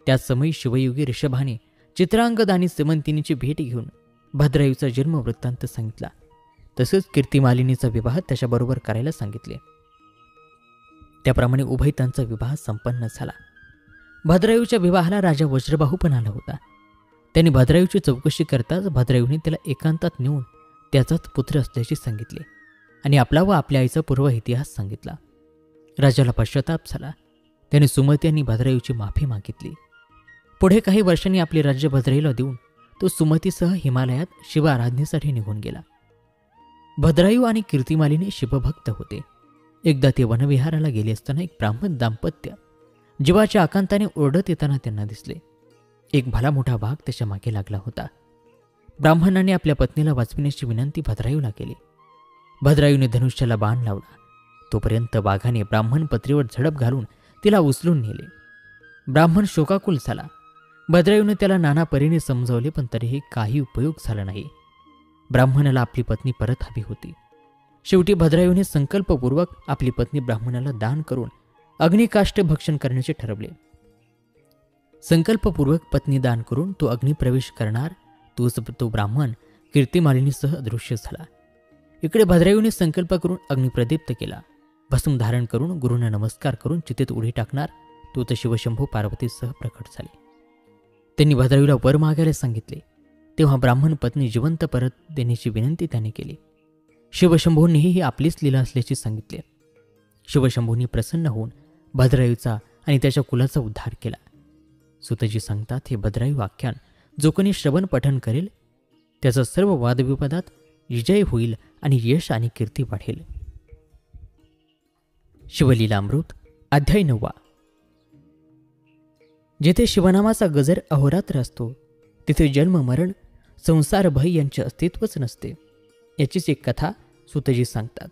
त्याच समयी शिवयोगी ऋषभाने चित्रांगद आणि सीमंतिनीची भेट घेऊन भद्रायूचा जन्म वृत्तांत सांगितला. तसेच कीर्तिमालिनीचा विवाह त्याच्याबरोबर करायला सांगितले. त्याप्रमाणे उभयतांचा विवाह संपन्न झाला. भद्रायूच्या विवाहाला राजा वज्रबाहू पण आला होता. त्यांनी भद्रायूची चौकशी करताच भद्रायूने त्याला एकांतात नेऊन त्याचाच पुत्र असल्याचे सांगितले आणि आपला व आपल्या आईचा पूर्व इतिहास सांगितला. राजाला पश्चाताप झाला. त्याने सुमती आणि भद्रायूची माफी मागितली. पुढे काही वर्षांनी आपले राज्य भद्रायूला देऊन तो सुमतीसह हिमालयात शिव आराधनेसाठी निघून गेला. भद्रायू आणि कीर्तिमालिनी शिवभक्त होते. एकदा ते वनविहाराला गेले असताना एक ब्राह्मण दाम्पत्य जीवाच्या आकांताने ओरडत येताना त्यांना दिसले. एक भला मोठा वाघ त्याच्या मागे लागला होता. ब्राह्मणाने आपल्या पत्नीला वाचविण्याची विनंती भद्रायूला केली. भद्रायूने धनुष्याला बाण लावला. तोपर्यंत वाघाने ब्राह्मण पत्रीवर झडप घालून तिला उचलून नेले. ब्राह्मण शोकाकुल झाला. भद्रायूने त्याला नाना परीने समजावले, पण तरीही काही उपयोग झाला नाही. ब्राह्मणाला आपली पत्नी परत हवी होती. शेवटी भद्रायूने संकल्पपूर्वक आपली पत्नी ब्राह्मणाला दान करून अग्निकाष्ठ भक्षण करण्याचे ठरवले. संकल्पपूर्वक पत्नी दान करून तो अग्निप्रवेश करणार तो ब्राह्मण कीर्तिमालिनीसह अदृश्य झाला. इकडे भद्रायूने संकल्प करून अग्निप्रदीप्त केला. भस्म धारण करून गुरूंना नमस्कार करून चितेत उडी टाकणार तो शिवशंभू पार्वतीसह प्रकट झाले. त्यांनी भद्रायूला वर मागायला सांगितले. तेव्हा ब्राह्मण पत्नी जिवंत परत देण्याची विनंती त्याने केली. शिवशंभूंनीही ही आपलीच लीला असल्याचे सांगितले. शिवशंभूंनी प्रसन्न होऊन भद्रायूचा आणि त्याच्या कुलाचा उद्धार केला. सुतजी सांगतात, हे भद्रायू आख्यान जो कोणी श्रवण पठण करेल त्याचा सर्व वादविवादात विजय होईल आणि यश आणि कीर्ती वाढेल. शिवलीलामृत अध्याय 9. जेथे शिवनामाचा गजर अहोरात्र असतो तिथे जन्म मरण संसार भय यांचे अस्तित्वच नसते. याचीच एक कथा सुतजी सांगतात.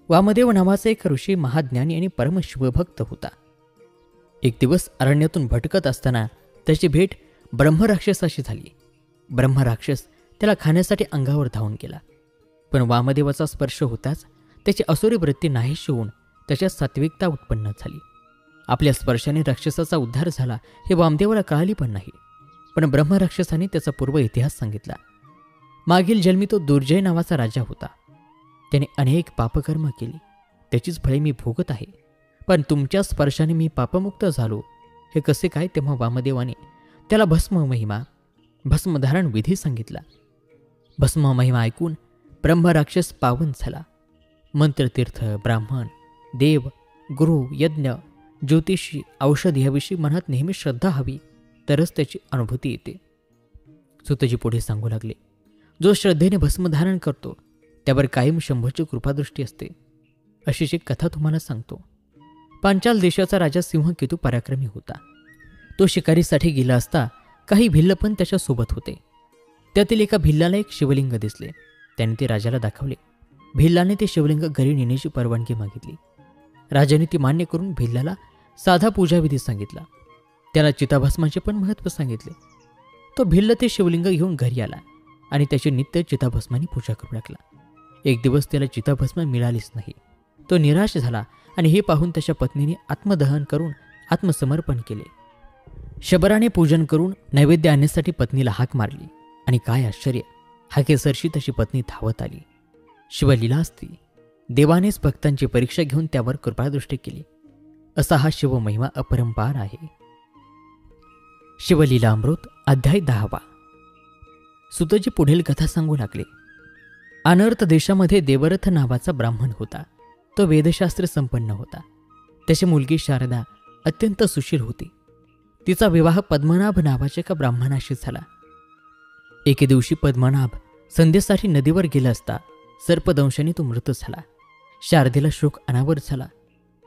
वामदेव नावाचा एक ऋषी महाज्ञानी आणि परमशिवभक्त होता. एक दिवस अरण्यातून भटकत असताना त्याची भेट ब्रह्मराक्षसाशी झाली. ब्रह्मराक्षस त्याला खाण्यासाठी अंगावर धावून गेला. पण वामदेवाचा स्पर्श होताच त्याची असुरी वृत्ती नाहीशी होऊन त्याच्यात सात्विकता उत्पन्न झाली. आपल्या स्पर्शाने राक्षसाचा उद्धार झाला हे वामदेवाला कळाली पण नाही. पण ब्रह्मराक्षसाने त्याचा पूर्व इतिहास सांगितला. मागील जन्मी तो दुर्जय नावाचा राजा होता. त्याने अनेक पापकर्म केली, त्याचीच फळे मी भोगत आहे. पण तुमच्या स्पर्शाने मी पापमुक्त झालो हे कसे काय? तेव्हा वामदेवाने त्याला भस्मधारण विधी सांगितला. भस्म महिमा ऐकून ब्रह्मराक्षस पावन झाला. मंत्रतीर्थ, ब्राह्मण, देव, गुरु, यज्ञ, ज्योतिषी, औषध याविषयी मनात नेहमी श्रद्धा हवी, तरच त्याची अनुभूती येते. सुतजी पुढे सांगू लागले. जो श्रद्धेने भस्मधारण करतो त्यावर कायम शंभूची कृपादृष्टी असते. अशीच एक कथा तुम्हाला सांगतो. पांचाल देशाचा राजा सिंहकेतू पराक्रमी होता. तो शिकारीसाठी गेला असता काही भिल्ल पण त्याच्या सोबत होते. त्यातील एका भिल्लाला एक शिवलिंग दिसले. त्याने ते राजाला दाखवले. भिल्लाने ते शिवलिंग घरी नेण्याची परवानगी मागितली. राजाने ती मान्य करून भिल्लाला साधा पूजाविधी सांगितला. त्याला चिताभस्माचे पण महत्त्व सांगितले. तो भिल्ल ते शिवलिंग घेऊन घरी आला आणि त्याची नित्य चिताभस्माने पूजा करू लागला. एक दिवस त्याला चिताभस्म मिळालीच नाही. तो निराश झाला आणि हे पाहून त्याच्या पत्नीने आत्मदहन करून आत्मसमर्पण केले. शबराने पूजन करून नैवेद्य आणण्यासाठी पत्नीला हाक मारली आणि काय आश्चर्य, हाकेसरशी त्याची पत्नी धावत आली. शिवलीला असती. देवानेच भक्तांची परीक्षा घेऊन त्यावर कृपादृष्टी केली. असा हा शिवमहिमा अपरंपार आहे. शिवलीलामृत अध्याय 10. सुतजी पुढील कथा सांगू लागले. अनर्थ देशामध्ये देवरथ नावाचा ब्राह्मण होता. तो वेदशास्त्र संपन्न होता. त्याची मुलगी शारदा अत्यंत सुशील होती. तिचा विवाह पद्मनाभ नावाच्या एका ब्राह्मणाशी झाला. एके दिवशी पद्मनाभ संध्येसाठी नदीवर गेला असता सर्पदंशाने तो मृत झाला. शारदेला शोक अनावर झाला.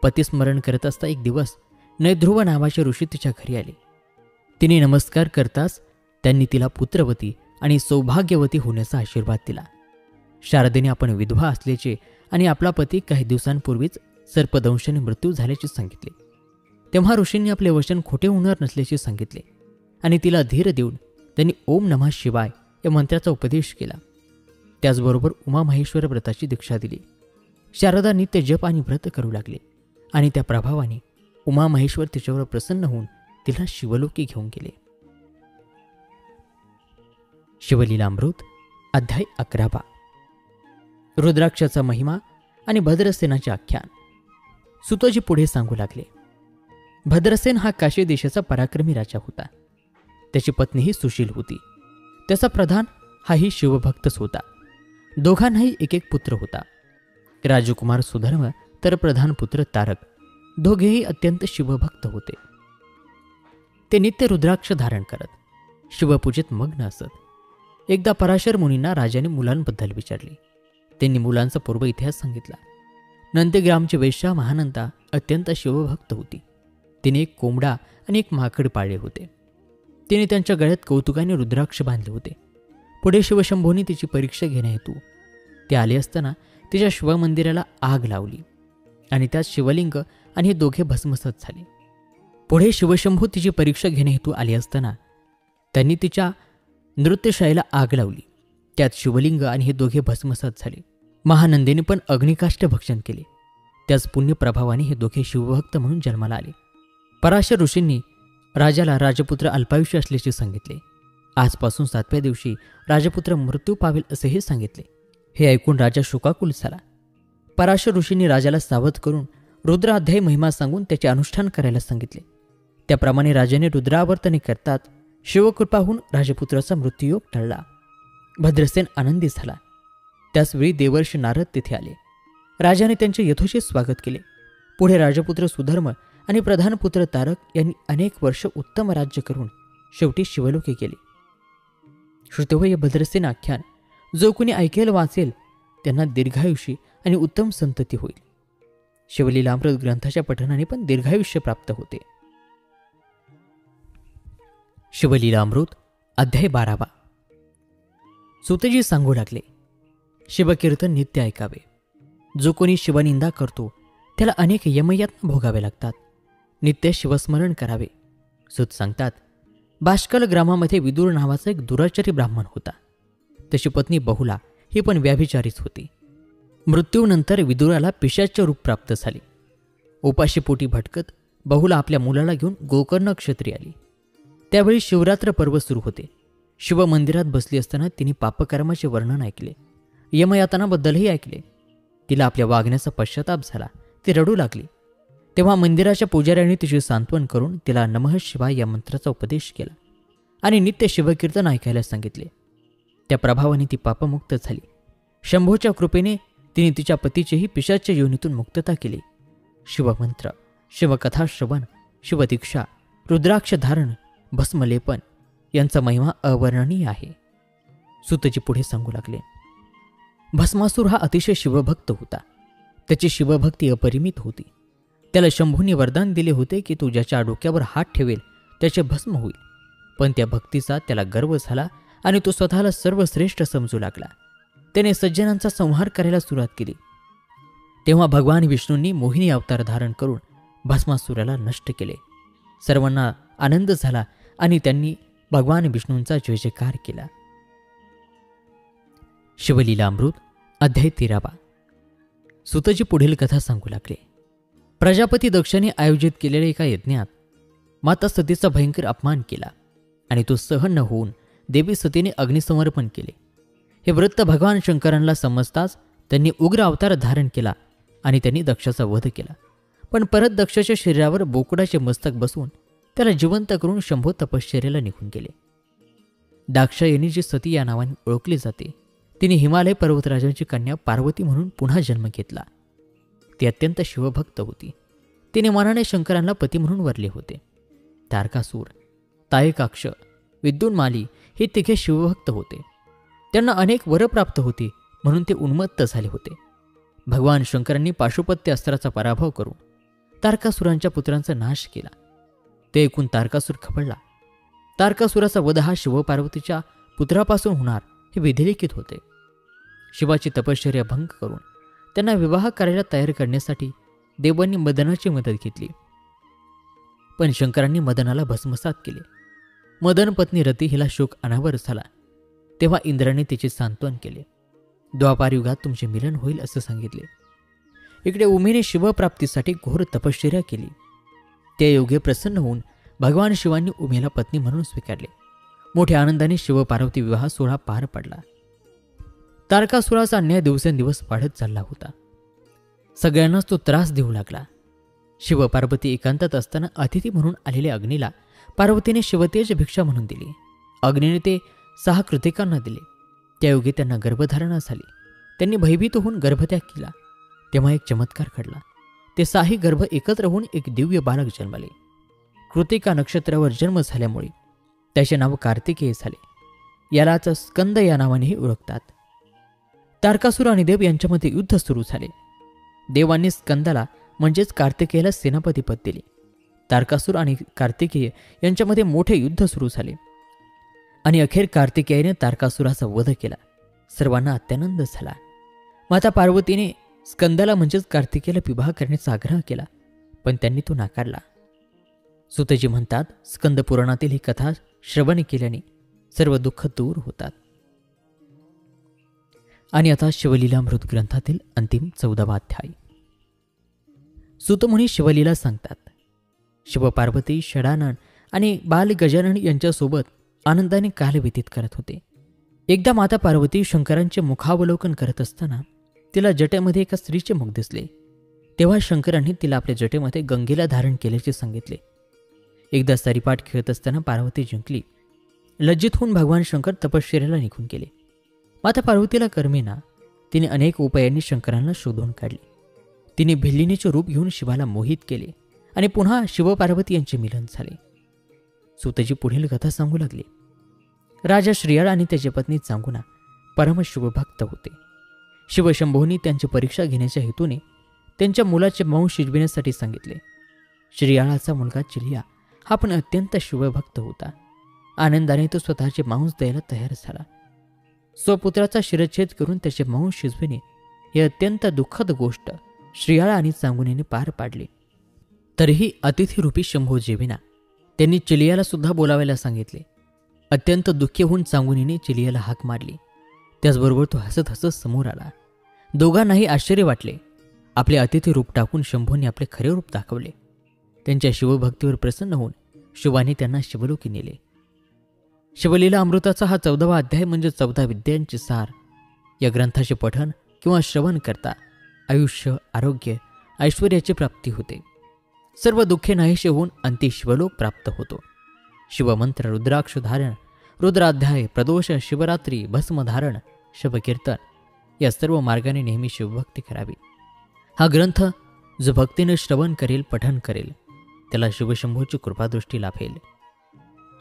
पतिस्मरण करत असता एक दिवस नैध्रुव नावाचे ऋषी तिच्या घरी आले. तिने नमस्कार करताच त्यांनी तिला पुत्रवती आणि सौभाग्यवती होण्याचा आशीर्वाद दिला. शारदेने आपण विधवा असल्याचे आणि आपला पती काही दिवसांपूर्वीच सर्पदंशाने मृत्यू झाल्याचे सांगितले. तेव्हा ऋषींनी आपले वचन खोटे होणार नसल्याचे सांगितले आणि तिला धीर देऊन त्यांनी ओम नमः शिवाय या मंत्राचा उपदेश केला. त्याचबरोबर उमामहेश्वर व्रताची दीक्षा दिली. शारदा नित्य जप आणि व्रत करू लागले आणि त्या प्रभावाने उमामहेश्वर तिच्यावर प्रसन्न होऊन तिला शिवलोकी घेऊन गेले. शिवलीलामृत अध्याय 11. रुद्राक्षाचा महिमा आणि भद्रसेनाचे आख्यान. सुतजी पुढे सांगू लागले. भद्रसेन हा काशी देशाचा पराक्रमी राजा होता. त्याची पत्नीही सुशील होती. त्याचा प्रधान हाही शिवभक्तच होता. दोघांनाही एक एक पुत्र होता. राजकुमार सुधर्म तर प्रधान पुत्र तारक. दोघेही अत्यंत शिवभक्त होते. ते नित्य रुद्राक्ष धारण करत शिवपूजेत मग्न असत. एकदा पराशर मुनींना राजाने मुलांबद्दल विचारले. त्यांनी मुलांचा पूर्व इतिहास सांगितला. नंदीग्रामची वेश्या महानंदा अत्यंत शिवभक्त होती. तिने एक कोंबडा आणि एक माकड पाळले होते. तिने त्यांच्या गळ्यात कौतुकाने रुद्राक्ष बांधले होते. पुढे शिवशंभूने तिची परीक्षा घेण्याहेतू ते आले असताना तिच्या शिवमंदिराला आग लावली आणि त्यात शिवलिंग आणि हे दोघे भस्मसात झाले. पुढे शिवशंभू तिची परीक्षा घेण्याहेतू आले असताना त्यांनी तिच्या नृत्यशाळेला आग लावली. त्यात शिवलिंग आणि हे दोघे भस्मसात झाले. महानंदेने पण अग्निकाष्ठ भक्षण केले. त्याच पुण्यप्रभावाने हे दोघे शिवभक्त म्हणून जन्माला आले. पराशर ऋषींनी राजाला राजपुत्र अल्पायुष्य असल्याचे सांगितले. आजपासून 7व्या दिवशी राजपुत्र मृत्यू पावेल असेही सांगितले. हे ऐकून राजा शोकाकुल झाला. पराशर ऋषींनी राजाला सावध करून रुद्राध्यायी महिमा सांगून त्याचे अनुष्ठान करायला सांगितले. त्याप्रमाणे राजाने रुद्रावर्तने करतात शिवकृपाहून राजपुत्राचा मृत्यूयोग टळला. भद्रसेन आनंदी झाला. त्याचवेळी देवर्षी नारद तिथे आले. राजाने त्यांचे यथोचित स्वागत केले. पुढे राजपुत्र सुधर्म आणि प्रधानपुत्र तारक यांनी अनेक वर्ष उत्तम राज्य करून शेवटी शिवलोकी गेले. श्रुतवय भद्रसेन आख्यान जो कोणी ऐकेल वाचेल त्यांना दीर्घायुषी आणि उत्तम संतती होईल. शिवलीलामृत ग्रंथाच्या पठणाने पण दीर्घायुष्य प्राप्त होते. शिवलीलामृत अध्याय 12. सुतजी सांगू लागले. शिवकीर्तन नित्य ऐकावे. जो कोणी शिवनिंदा करतो त्याला अनेक यमयातना भोगावे लागतात. नित्य शिवस्मरण करावे. सुत सांगतात, बाष्कल ग्रामामध्ये विदुर नावाचा एक दुराचारी ब्राह्मण होता. त्याची पत्नी बहुला ही पण व्याभिचारीच होती. मृत्यूनंतर विदुराला पिशाच्य रूप प्राप्त झाले. उपाशीपोटी भटकत बहुला आपल्या मुलाला घेऊन गोकर्ण क्षेत्री आली. त्यावेळी शिवरात्र पर्व सुरू होते. शिवमंदिरात बसली असताना तिने पापकर्माचे वर्णन ऐकले. यमयातनाबद्दलही ऐकले. तिला आपल्या वागण्याचा पश्चाताप झाला. ती रडू लागली. तेव्हा मंदिराच्या पुजाऱ्यांनी तिचे सांत्वन करून तिला नमः शिवाय या मंत्राचा उपदेश केला आणि नित्य शिवकीर्तन ऐकायला सांगितले. त्या प्रभावाने ती पापमुक्त झाली. शंभूच्या कृपेने तिने तिच्या पतीचेही पिशाच्या योनीतून मुक्तता केली. शिवमंत्र, शिवकथा श्रवण, शिवदीक्षा, रुद्राक्ष धारण, भस्मलेपन यांचा महिमा अवर्णनीय आहे. सुतजी पुढे सांगू लागले. भस्मासूर हा अतिशय शिवभक्त होता. त्याची शिवभक्ती अपरिमित होती. त्याला शंभूने वरदान दिले होते की तू ज्याच्या डोक्यावर हात ठेवेल त्याचे भस्म होईल. पण त्या भक्तीचा त्याला गर्व झाला आणि तो स्वतःला सर्वश्रेष्ठ समजू लागला. त्याने सज्जनांचा संहार करायला सुरुवात केली. तेव्हा भगवान विष्णूंनी मोहिनी अवतार धारण करून भस्मासुराला नष्ट केले. सर्वांना आनंद झाला आणि त्यांनी भगवान विष्णूंचा जय जयकार केला. शिवलीलामृत अध्याय 13. सुतजी पुढील कथा सांगू लागले. प्रजापती दक्षाने आयोजित केलेल्या एका यज्ञात माता सतीचा भयंकर अपमान केला आणि तो सहन न होऊन देवी सतीने अग्निसमर्पण केले. हे वृत्त भगवान शंकरांना समजताच त्यांनी उग्र अवतार धारण केला आणि त्यांनी दक्षाचा वध केला. पण परत दक्षाच्या शरीरावर बोकडाचे मस्तक बसवून त्याला जिवंत करून शंभू तपश्चर्याला निघून गेले. दाक्षायणी जी सती या नावाने ओळखली जाते तिने हिमालय पर्वतराजांची कन्या पार्वती म्हणून पुन्हा जन्म घेतला. ती अत्यंत शिवभक्त होती. तिने मनाने शंकरांना पती म्हणून वरले होते. तारकासूर, तायकाक्ष, विद्युन्माली हे तिघे शिवभक्त होते. त्यांना अनेक वर प्राप्त होती म्हणून ते उन्मत्त झाले होते. भगवान शंकरांनी पाशुपत्य अस्त्राचा पराभव करून तारकासुरांच्या पुत्रांचा नाश केला. ते ऐकून तारकासूर खवळला. तारकासुराचा वध हा शिवपार्वतीच्या पुत्रापासून होणार हे विधिलिखित होते. शिवाची तपश्चर्या भंग करून त्यांना विवाह करायला तयार करण्यासाठी देवांनी मदनाची मदत घेतली. पण शंकरांनी मदनाला भस्मसात केले. मदन पत्नी रती हिला शोक अनावर झाला. तेव्हा इंद्राने तिचे सांत्वन केले. द्वापार युगात तुमचे मिलन होईल असं सांगितले. इकडे उमेने शिवप्राप्तीसाठी घोर तपश्चर्या केली. त्या योगे प्रसन्न होऊन भगवान शिवांनी उमेला पत्नी म्हणून स्वीकारले. मोठ्या आनंदाने शिवपार्वती विवाह सोहळा पार पडला. तारकासुराचा अन्याय दिवसेंदिवस वाढत चालला होता. सगळ्यांनाच तो त्रास देऊ लागला. शिवपार्वती एकांतात असताना अतिथी म्हणून आलेल्या अग्नीला पार्वतीने शिवतेज भिक्षा म्हणून दिली. अग्नीने ते 6 कृतिकांना दिले. त्यायोगे त्यांना गर्भधारणा झाली. त्यांनी भयभीत होऊन गर्भत्याग केला. तेव्हा एक चमत्कार घडला. ते 6 गर्भ एकत्र होऊन एक दिव्य बालक जन्मले. कृतिका नक्षत्रावर जन्म झाल्यामुळे त्याचे नाव कार्तिकेय झाले. यालाच स्कंद या नावानेही ओळखतात. तारकासुर आणि देव यांच्यामध्ये युद्ध सुरू झाले. देवांनी स्कंदाला म्हणजेच कार्तिकेयला सेनापती पद दिले. तारकासुर आणि कार्तिकेय यांच्यामध्ये मोठे युद्ध सुरू झाले आणि अखेर कार्तिकेयने तारकासुराचा वध केला. सर्वांना अत्यानंद झाला. माता पार्वतीने स्कंदाला म्हणजेच कार्तिकेयला विवाह करण्याचा आग्रह केला, पण त्यांनी तो नाकारला. सुतजी म्हणतात, स्कंद पुराणातील ही कथा श्रवण केल्याने सर्व दुःख दूर होतात. आणि आता शिवलीलामृत ग्रंथातील अंतिम 14वा अध्याय. सुतमुनी शिवलीला सांगतात. शिवपार्वती षडानन आणि बाल गजानन यांच्यासोबत आनंदाने काल व्यतीत करत होते. एकदा माता पार्वती शंकरांचे मुखावलोकन करत असताना तिला जटेमध्ये एका स्त्रीचे मुख दिसले. तेव्हा शंकरांनी तिला आपल्या जटेमध्ये गंगेला धारण केल्याचे सांगितले. एकदा सरीपाठ खेळत असताना पार्वती जिंकली. लज्जित होऊन भगवान शंकर तपश्चर्याला निघून गेले. माता पार्वतीला कर्मेना. तिने अनेक उपायांनी शंकरांना शोधून काढले. तिने भिल्लिनीचे रूप घेऊन शिवाला मोहित केले आणि पुन्हा शिवपार्वती यांचे मिलन झाले. सुतजी पुढील कथा सांगू लागले. राजा श्रीयाळ आणि त्याची पत्नी चांगुना परमशिवभक्त होते. शिवशंभूंनी त्यांची परीक्षा घेण्याच्या हेतूने त्यांच्या मुलाचे मांस शिजविण्यासाठी सांगितले. श्रीयाळाचा मुलगा चिलिया हा पण अत्यंत शिवभक्त होता. आनंदाने तो स्वतःचे मांस द्यायला तयार झाला. स्वपुत्राचा शिरच्छेद करून त्याचे मांस शिजविणे ही अत्यंत दुःखद गोष्ट श्रीयाळ आणि चांगुनीने पार पाडली. तरीही अतिथीरूपी शंभू जेविना. त्यांनी चिलियाला सुद्धा बोलावायला सांगितले. अत्यंत दुःखी होऊन चांगुनीने चिलियाला हाक मारली. त्याचबरोबर तो हसत हसत समोर आला. दोघांनाही आश्चर्य वाटले. आपले अतिथी रूप टाकून शंभूंनी आपले खरे रूप दाखवले. त्यांच्या शिवभक्तीवर प्रसन्न होऊन शिवाने त्यांना शिवलोकी नेले. शिवलीला अमृताचा हा 14वा अध्याय म्हणजे 14 विद्यांचे सार. या ग्रंथाचे पठण किंवा श्रवण करता आयुष्य, आरोग्य, ऐश्वर्याची प्राप्ती होते. सर्व दुःखे नाहीसे होऊन अंती शिवलोक प्राप्त होतो. शिवमंत्र, रुद्राक्ष धारण, रुद्राध्याय, प्रदोष, शिवरात्री, भस्मधारण, शबकीर्तन या सर्व मार्गाने नेहमी शिवभक्ती करावी. हा ग्रंथ जो भक्तीने श्रवण करेल, पठण करेल, त्याला शिवशंभूची कृपादृष्टी लाभेल.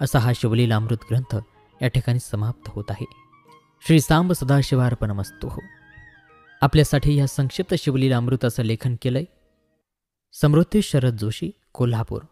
असा हा शिवलीलामृत ग्रंथ या ठिकाणी समाप्त होत आहे. श्री सांब सदाशिवार्पणमस्तु. आपल्यासाठी या संक्षिप्त शिवलीलामृताचं लेखन केलंय समृद्धी शरद जोशी, कोल्हापूर.